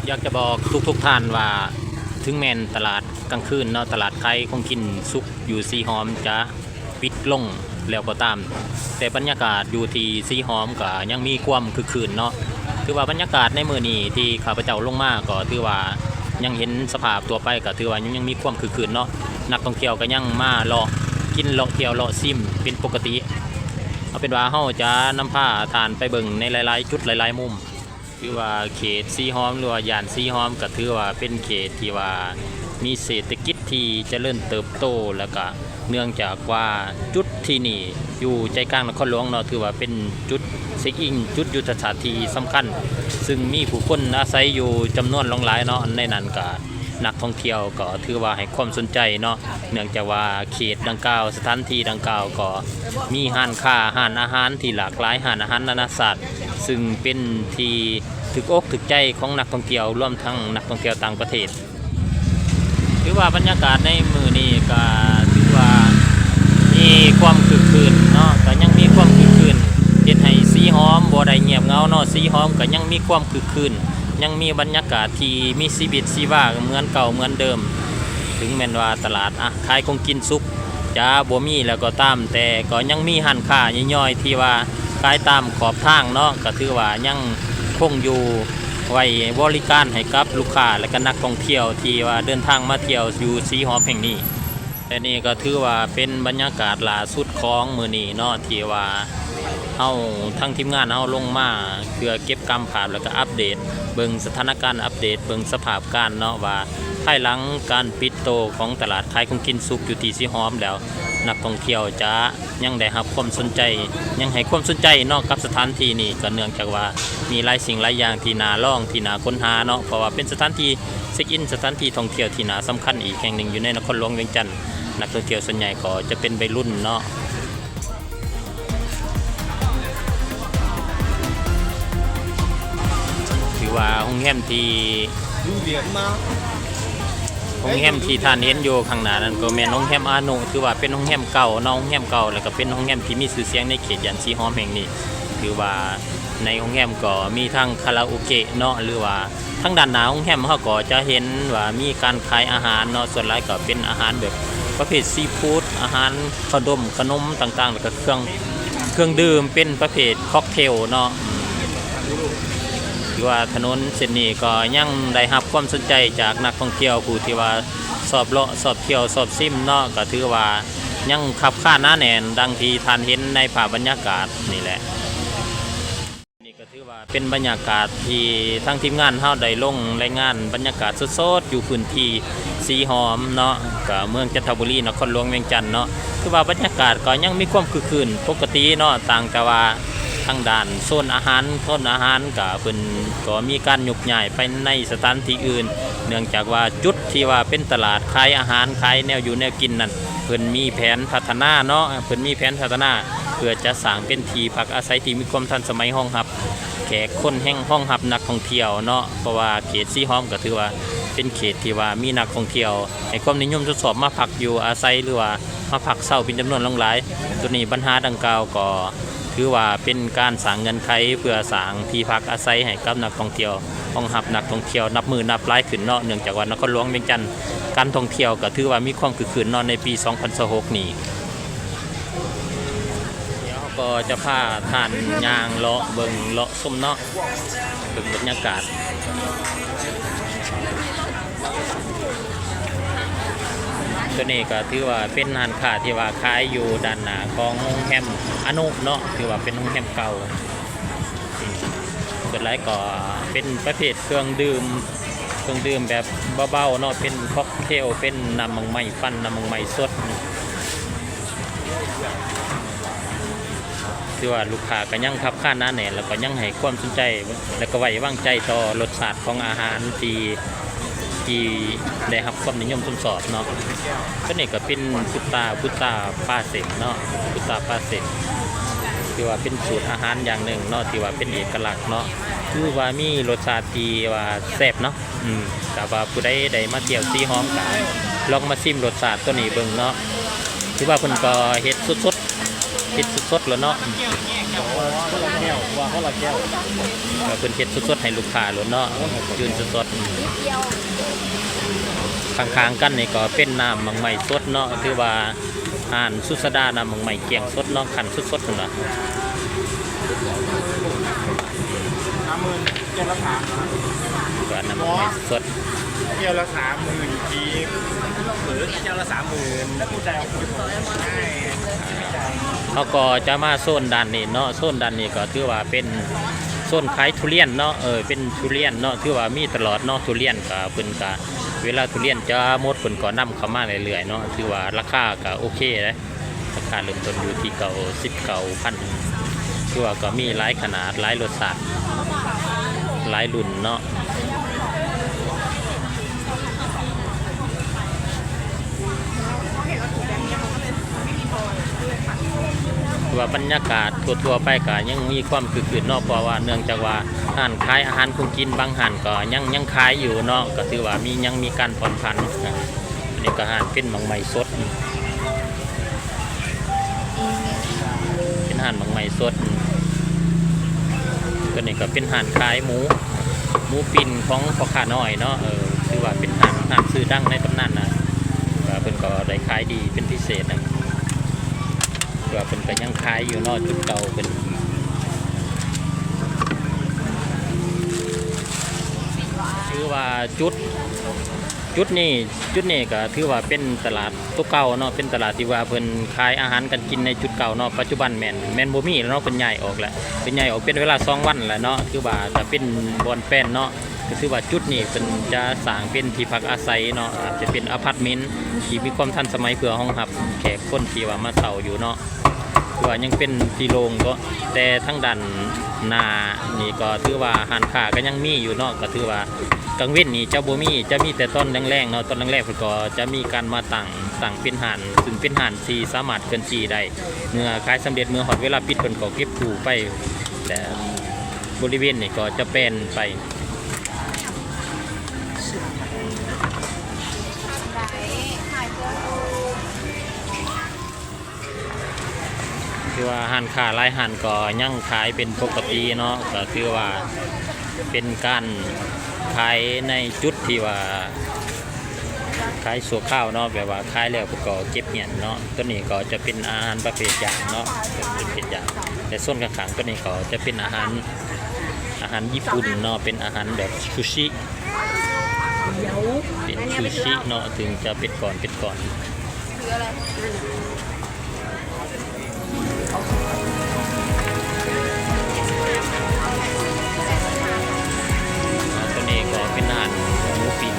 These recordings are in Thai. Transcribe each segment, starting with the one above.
อยากจะบอกทุกท่านว่าถึงแม้นตลาดกลางคืนเนาะตลาดไทยของกินซุกอยู่สีหอมจะปิดลงแล้วก็ตามแต่บรรยากาศอยู่ที่สีหอมก็ยังมีความคึกคืนเนาะถือว่าบรรยากาศในมื้อนี้ที่ข้าพเจ้าลงมาก็ถือว่ายังเห็นสภาพตัวไปก็ถือว่ายังมีความคึกคืนเนาะนักท่องเที่ยวก็ยังมาเลาะกินเลาะเที่ยวเลาะซิมเป็นปกติเอาเป็นว่าเฮาจะนำผ้าทานไปเบิ่งในหลายๆจุดหลายๆมุมคือว่าเขตสีหอมหรือว่าย่านสีหอมก็ถือว่าเป็นเขตที่ว่ามีเศรษฐกิจที่เจริญเติบโตแล้วก็เนื่องจากว่าจุดที่นี่อยู่ใจกลางนครหลวงเนาะถือว่าเป็นจุดเช็คอินจุดยุทธศาสตร์ที่สำคัญซึ่งมีผู้คนอาศัยอยู่จำนวนหลายเนาะในนั้นก็นักท่องเที่ยวก็ถือว่าให้ความสนใจเนาะเนื่องจากว่าเขตดังกล่าวสถานที่ดังกล่าวก็มีห้านค้าห้านอาหารที่หลากหลายห้านอาหารนานาชาติซึ่งเป็นที่ถึกอกถึกใจของนักท่องเที่ยวรวมทั้งนักท่องเที่ยวต่างประเทศถือว่าบรรยากาศในมื้อนี้ก็ถือว่ามีความคึกคืนเนาะก็ยังมีความคึกคืนเฮ็ดให้สีหอมบ่ได้เงียบเหงาเนาะสีหอมก็ยังมีความคึกคืนยังมีบรรยากาศที่มีชีวิตชีวาเหมือนเก่าเหมือนเดิมถึงแม้นว่าตลาดขายของกินสุกจะบ่มีแล้วก็ตามแต่ก็ยังมีร้านค้าย่อยๆที่ว่าขายตามขอบทางเนาะก็ถือว่ายังคงอยู่ไว้บริการให้กับลูกค้าและก็นักท่องเที่ยวที่ว่าเดินทางมาเที่ยวอยู่สีหอมแห่งนี้แต่นี่ก็ถือว่าเป็นบรรยากาศล่าสุดของมื้อนี้เนาะที่ว่าเฮาทั้งทีมงานเฮาลงมาเพื่อเก็บกำภาพแล้วก็อัปเดตเบิ่งสถานการณ์อัปเดตเบิ่งสภาพการเนาะว่าภายหลังการปิดโตของตลาดขายของกินสุกอยู่ที่สีหอมแล้วนักท่องเที่ยวจะยังได้รับความสนใจยังให้ความสนใจเนาะกับสถานที่นี้ก็เนื่องจากว่ามีหลายสิ่งหลายอย่างที่น่าลองที่น่าค้นหาเนาะเพราะว่าเป็นสถานที่เช็คอินสถานที่ท่องเที่ยวที่น่าสำคัญอีกแห่งหนึ่งอยู่ในนครหลวงเวียงจันทน์นักท่องเที่ยวส่วนใหญ่ก็จะเป็นวัยรุ่นเนาะถือว่าห้องแฮมที่ห้องแฮมที่ท่านเห็นอยู่ข้างหน้านั้นก็แม่นห้องแฮมอานุถือว่าเป็นห้องแฮมเก่าเนาะห้องแฮมเก่าแล้วก็เป็นห้องแฮมที่มีชื่อเสียงในเขตย่านสีหอมแห่งนี้ถือว่าในห้องแฮมก็มีทั้งคาราโอเกะเนาะหรือว่าทั้งด้านหน้าห้องแฮมเขาก็จะเห็นว่ามีการขายอาหารเนาะส่วนหลายก็เป็นอาหารแบบประเภทซีฟู้ดอาหารขนมต่างๆแล้วก็เครื่องดื่มเป็นประเภทค็อกเทลเนาะที่ว่าถนนเส้นนี้ก็ยังได้รับความสนใจจากนักท่องเที่ยวผู้ที่ว่าสอบเลาะสอบเที่ยวสอบซิมเนาะก็ถือว่ายังขับข้าหน้าแน่นดังที่ท่านเห็นในภาพบรรยากาศนี่แหละนี่ก็ถือว่าเป็นบรรยากาศที่ทั้งทีมงานเฮาได้ลงรายงานบรรยากาศสดๆอยู่พื้นที่สีหอมเนาะก็เมืองจันทบุรีนครหลวงเวียงจันทน์เนาะคือว่าบรรยากาศก็ยังมีความคึกคืนปกติเนาะต่างแต่ว่าทางด้านโซนอาหารก็เพิ่นก็มีการยุกย้ายไปในสถานที่อื่นเนื่องจากว่าจุดที่ว่าเป็นตลาดขายอาหารขายแนวอยู่แนวกินนั่นเพิ่นมีแผนพัฒนาเนาะเพิ่นมีแผนพัฒนาเพื่อจะสร้างเป็นที่พักอาศัยที่มีความทันสมัยห้องรับแขกคนแห่งห้องรับนักท่องเที่ยวเนาะเพราะว่าเขตสีหอมก็ถือว่าเป็นเขตที่ว่ามีนักท่องเที่ยวให้ความนิยมทดสอบมาพักอยู่อาศัยหรือว่ามาพักเช่าเป็นจำนวนหลายตัวนี้ปัญหาดังกล่าวก็ถือว่าเป็นการสร้างเงินไขเพื่อสร้างที่พักอาศัยให้กับนักท่องเที่ยวห้องหับนักท่องเที่ยวนับมือนับหลายขึ้นเนาะเนื่องจากว่านครหลวงเวียงจันทน์การท่องเที่ยวก็ถือว่ามีความคึกคืนเนาะในปี 2026 นี้เดี๋ยวก็จะพาท่านย่างเลาะเบิ่งเลาะส้มเนาะเบิ่งบรรยากาศตัวนี้ก็ถือว่าเป็นร้านค้าที่ว่าขายอยู่ด้านหน้าของโรงแรมอนุเนาะถือว่าเป็นโรงแรมเก่าส่วนหลายก็เป็นประเภทเครื่องดื่มแบบเบาๆเนาะเป็นค็อกเทลเป็นน้ำมังไม้ปั่นน้ำมังไม้สดถือว่าลูกค้าก็ยังคับข้านหน้าแน่นแล้วก็ยังให้ความสนใจแล้วก็ไว้วางใจต่อรสชาติของอาหารที่ได้รับความนิยมชมชอบเนาะก็นี่ก็เป็นพุตตาปลาเส็นเนาะพุตตาปลาเส็นที่ว่าเป็นสูตรอาหารอย่างหนึ่งเนาะที่ว่าเป็นเอกลักษณ์เนาะคือว่ามีรสชาติที่ว่าแซ่บเนาะแต่ว่าผู้ใดได้มาเที่ยวสีหอมก็ลองมาชิมรสชาติตัวนี้เบิ่งเนาะคือว่าเพิ่นก็เฮ็ดสดๆแล้วเนาะ ว่าเขาละแก้ว เพิ่นเฮ็ดสดๆให้ลูกค้าโลดเนาะยืนสดๆข้างๆกันนี่ก็เป็นน้ำมังไหม้สดเนาะถือว่าอาหารสุสดาน้ำมังไหม้เกียงสดเนาะคั่นสดๆนั่นล่ะ 30,000เกี่ยวละ3 ก็น้ำมังไหม้สด เกี่ยวละ30,000กีบหรือเกี่ยวละ30,000แล้วกูใจเอาคุยผมใช่ไม่ใจ เขาก็จะมาโซนด้านนี้เนาะโซนด้านนี้ก็ถือว่าเป็นโซนขายทุเรียนเนาะเป็นทุเรียนเนาะถือว่ามีตลอดเนาะทุเรียนก็เพิ่นก็เวลาทุเรียนจะหมดเพิ่นก็นำเข้ามาเรื่อยๆเนาะถือว่าราคาก็โอเคนะราคาเริ่มต้นอยู่ที่19,000ถือว่าก็มีหลายขนาดหลายรสชาติหลายรุ่นเนาะว่าบรรยากาศทั่วๆไปก็ยังมีความคึกคืนเนาะเพราะว่าเนื่องจากว่าร้านขายอาหารคงกินบางร้านก็ยังขายอยู่เนาะก็ถือว่ายังมีการผ่อนผันอันนี้ก็อาหารเป็นมังไหม้สดเป็นอาหารมังไหม้สดตัวนี้ก็เป็นอาหารขายหมูปิ้นของพ่อค้าน้อยเนาะถือว่าเป็นอาหารซื้อดังในตำนานนะว่าเพิ่นก็ได้ขายดีเป็นพิเศษนะว่าเป็นก็ยังขายอยู่นอกจุดเก่าเป็นถือว่าจุดนี้ก็ถือว่าเป็นตลาดตัวเก่าเนาะเป็นตลาดที่ว่าเพิ่นขายอาหารกันกินในจุดเก่าเนาะปัจจุบันแม่นบ่มีแล้วเนาะเพิ่นย้ายออกแล้วเป็นย้ายออกเป็นเวลา2 วันแล้วเนาะคือว่าจะเป็นบ่อนแป้นเนาะก็คือว่าจุดนี้เป็นจะสร้างเป็นที่พักอาศัยเนาะอาจจะเป็นอพาร์ตเมนต์ที่มีความทันสมัยเพื่อรองรับแขกคนที่ว่ามาเช่าอยู่เนาะว่ายังเป็นที่โล่งก็แต่ทั้งด้านหน้านี่ก็ถือว่าร้านค้าก็ยังมีอยู่เนาะก็ถือว่ากลางเว้นนี่จะบ่มีจะมีแต่ต้นแรงๆเนาะต้นแรกๆเพิ่นก็จะมีการมาตั้งเป็นห้านซึ่งเป็นห้านที่สามารถเคลื่อนที่ได้เมื่อขายสำเร็จเมื่อฮอดเวลาปิดเพิ่นก็เก็บถูไปแต่บริเวณนี่ก็จะเป็นไปคือว่าห้านค้าหลายห้านก็ยังขายเป็นปกติเนาะก็คือว่าเป็นการขายในจุดที่ว่าขายสัวข้าวเนาะแบบว่าขายแล้วก็เก็บเงียนเนาะตัวนี้ก็จะเป็นอาหารประเภทอย่างเนาะเป็นประเภทอย่างแต่ส่วนข้างๆตัวนี้ก็จะเป็นอาหารญี่ปุ่นเนาะเป็นอาหารแบบซูชิเป็นซูชิเนาะถึงจะเป็นก่อนตัวนี้ก็เป็นอาหารหมูปิ้ง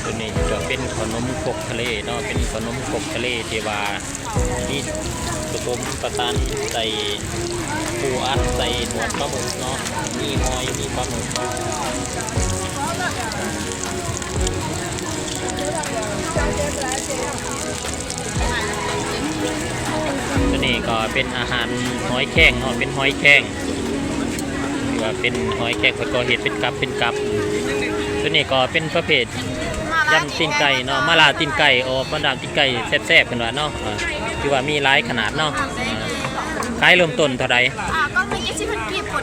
ตัวนี้จะเป็นขนมครกทะเลเนาะเป็นขนมครกทะเลที่ว่ามีผสมประสานใส่ปูอัดใส่หนวดปลาหมึกเนาะมีหอยมีปลาหมึกตัวนี้ก็เป็นอาหารหอยแข้งเนาะเป็นหอยแข้งที่ว่าเป็นหอยแข้งก็เห็ดเป็นกับตัวนี้ก็เป็นประเภทยำตีนไก่เนาะมาลาตีนไก่มาดามตีนไก่แซ่บๆกันว่าเนาะที่ว่ามีหลายขนาดเนาะขายเริ่มต้นเท่าไหร่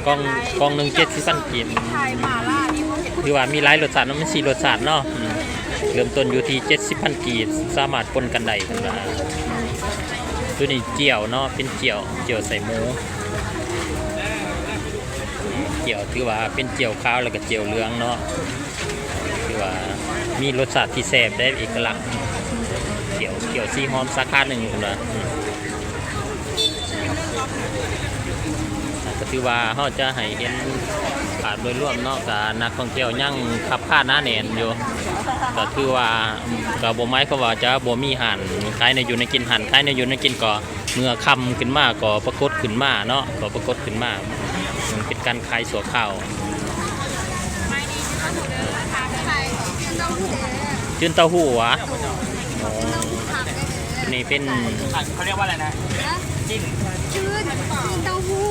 กล่องหนึ่ง70,000 กีบที่ว่ามีหลายรสชาติเนาะมัน4 รสชาติเนาะเริ่มต้นอยู่ที่70,000 กีบสามารถปนกันได้กันว่าตัวนี้เจียวเนาะเป็นเจียวใส่หมูเจียวถือว่าเป็นเจียวขาวแล้วก็เจียวเหลืองเนาะถือว่ามีรสชาติที่แซ่บได้เอกลักษณ์เกี่ยวซีหอมสาขาหนึ่งอยู่นะก็ถือว่าเขาจะให้เห็นภาพโดยรวมเนาะกับนักท่องเที่ยวยังขับผ่านหน้าแน่นอยู่ก็ถือว่ากับบ่ไม้เขาว่าจะบ่มีหันขายในอยู่ในกินหันขายในอยู่ในกินก็เมื่อคำขึ้นมาก็ปรากฏขึ้นมาเนาะก็ปรากฏขึ้นมามันเป็นการขายสัวข้าวจืนเต้าหู้วะนี่เป็นเขาเรียกว่าอะไรนะจิ้นจืนเต้าหู้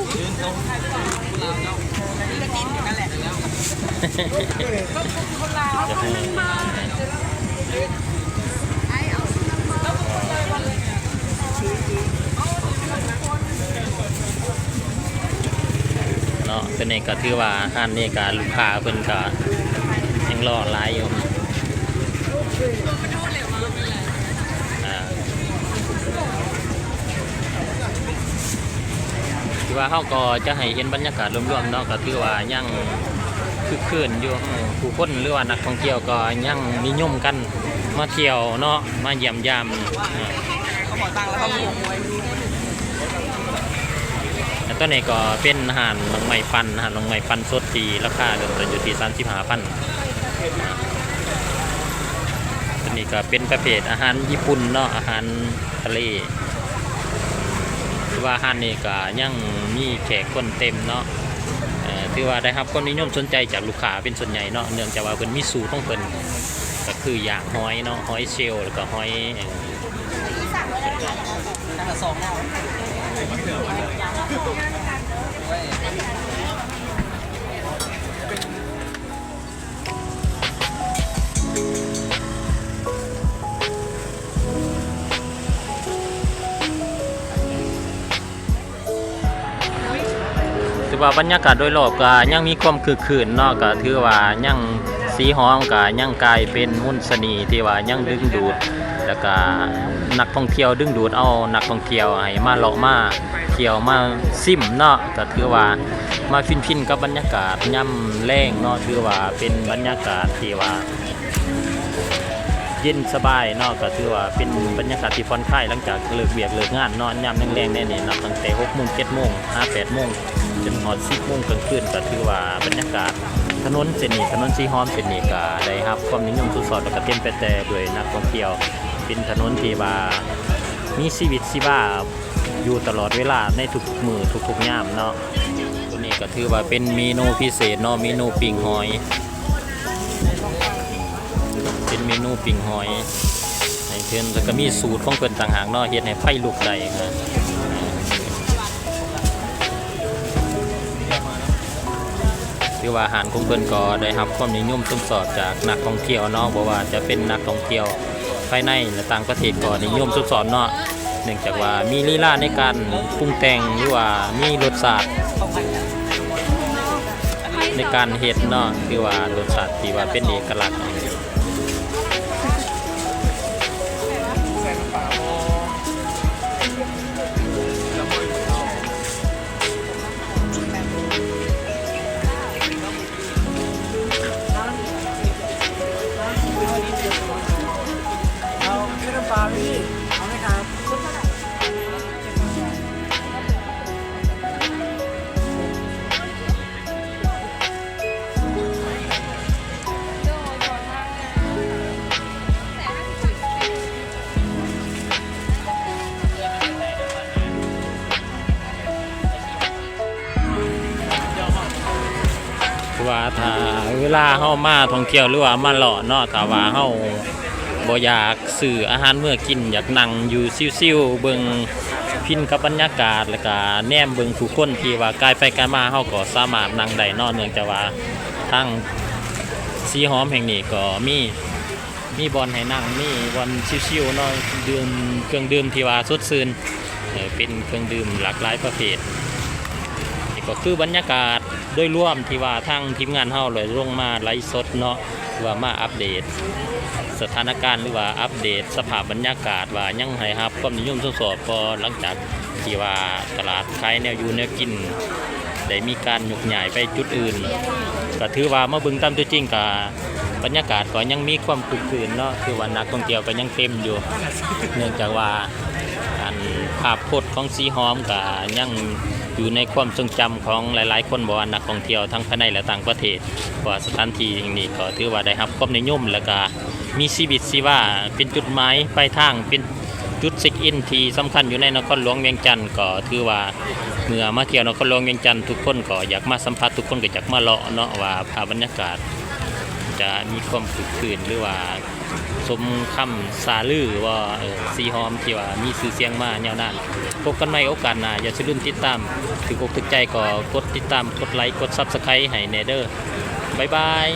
ก็จิ้นอยู่นั่นแหละคนลาวคนมาไอ้เอา ตัวนี้ก็ถือว่าห้านนี้ก็ลูกค้าเพิ่นก็ยังรอหลายอยู่ถือว่าเขาก็จะให้เห็นบรรยากาศรวมๆเนาะก็ถือว่ายังคือคืนอยู่ผู้คนหรือว่านักท่องเที่ยวก็ยังนิยมกันมาเที่ยวเนาะมาเยี่ยมยามแล้วตัวนี้ก็เป็นอาหารลงไม้ปันสดที่ราคาเริ่มต้นอยู่ที่35,000ตัวนี้ก็เป็นประเภทอาหารญี่ปุ่นเนาะอาหารทะเลถือว่าอาหารนี่ก็ยังมีแขกคนเต็มเนาะถือว่าได้รับความนิยมสนใจจากลูกค้าเป็นส่วนใหญ่เนาะเนื่องจากว่าเพิ่นมีสูตรของเพิ่นก็คืออย่างหอยเนาะหอยเชลล์แล้วก็หอยถือว่าบรรยากาศโดยรอบก็ยังมีความคึกคืนเนาะก็ถือว่ายังสีหอมก็ยังกลายเป็นมนต์เสน่ห์ที่ว่ายังดึงดูดแล้วก็นักท่องเที่ยวดึงดูดเอานักท่องเที่ยวให้มาเลาะมาเที่ยวมาซิมเนาะก็ถือว่ามาฟินกับบรรยากาศย่ำแรงเนาะถือว่าเป็นบรรยากาศที่ว่าเย็นสบายเนาะก็ถือว่าเป็นบรรยากาศที่ผ่อนคลายหลังจากเลิกเวียกเลิกงานนอนย่ำแรงๆเนี่ยนับตั้งแต่6 โมง 7 โมง 8 โมงจนหอด10 โมงกลางคืนก็ถือว่าบรรยากาศถนนเส้นนี้ถนนสีหอมเส้นนี้ก็ได้รับความนิยมสุดสอดแล้วก็เต็มไปแต่ด้วยนักท่องเที่ยวเป็นถนนที่ว่ามีชีวิตชีวาอยู่ตลอดเวลาในทุกมื้อทุกๆยามเนาะตัวนี้ก็ถือว่าเป็นเมนูพิเศษเนาะเมนูปิ้งหอยเป็นเมนูปิ้งหอยในเพิ่นแล้วก็มีสูตรของเพิ่นต่างหากเนาะเฮ็ดให้ไฟลุกได้นะถือว่าอาหารของเพิ่นก็ได้รับความนิยมชมชอบจากนักท่องเที่ยวเนาะบ่ว่าจะเป็นนักท่องเที่ยวภายในและต่างประเทศก็นิยมชมชอบเนาะเนื่องจากว่ามีลีลาในการปรุงแต่งหรือว่ามีรสชาติในการเฮ็ดเนาะคือว่ารสชาติที่ว่าเป็นเอกลักษณ์ปลาพี่เอาไหมครับว่าถ้าเวลาเฮามาท่องเที่ยวหรือว่ามาเลาะเนาะถ้าว่าเฮาบ่อยากซื้ออาหารเมื่อกินอยากนั่งอยู่ซิวๆเบิ่งพินกับบรรยากาศแล้วก็แนมเบิ่งผู้คนที่ว่ากายไปกายมาเฮาก็สามารถนั่งได้เนาะเนื่องจากว่าทางสีหอมแห่งนี้ก็มีบอนให้นั่งมีบอนชิวๆเนาะดื่มเครื่องดื่มที่ว่าสดชื่นเป็นเครื่องดื่มหลากหลายประเภทนี่ก็คือบรรยากาศโดยรวมที่ว่าทางทีมงานเฮาเลยลงมาไลฟ์สดเนาะว่ามาอัปเดตสถานการณ์หรือว่าอัปเดตสภาพบรรยากาศว่ายังให้ครับความนิยมสอบพอหลังจากที่ว่าตลาดขายแนวอยู่แนวกินได้มีการยกย้ายไปจุดอื่นก็ถือว่าเมื่อบึงตามตัวจริงกับบรรยากาศก็ยังมีความคึกคืนเนาะคือว่านักท่องเที่ยวก็ยังเต็มอยู่เนื่องจากว่าภาพพจน์ของสีหอมก็ยังอยู่ในความทรงจำของหลายๆคนบอกว่านักท่องเที่ยวทั้งภายในและต่างประเทศว่าสถานที่แห่งนี้ก็ถือว่าได้รับความนิยมและก็มีชีวิตชีวาเป็นจุดหมายปลายทางเป็นจุดเช็คอินที่สำคัญอยู่ในนครหลวงเวียงจันทร์ก็ถือว่าเมื่อมาเที่ยวนครหลวงเวียงจันทร์ทุกคนก็อยากมาสัมผัสทุกคนก็อยากมาเลาะเนาะว่าภาพบรรยากาศจะมีความคึกคืนหรือว่าสมคำสาลือว่าสีหอมที่ว่ามีชื่อเสียงมายาวนานพบกันใหม่โอกาสหน้าอย่าลืมติดตามถึงอกถึงใจก็กดติดตามกดไลค์กด Subscribe ให้แน่เด้อบ๊ายบาย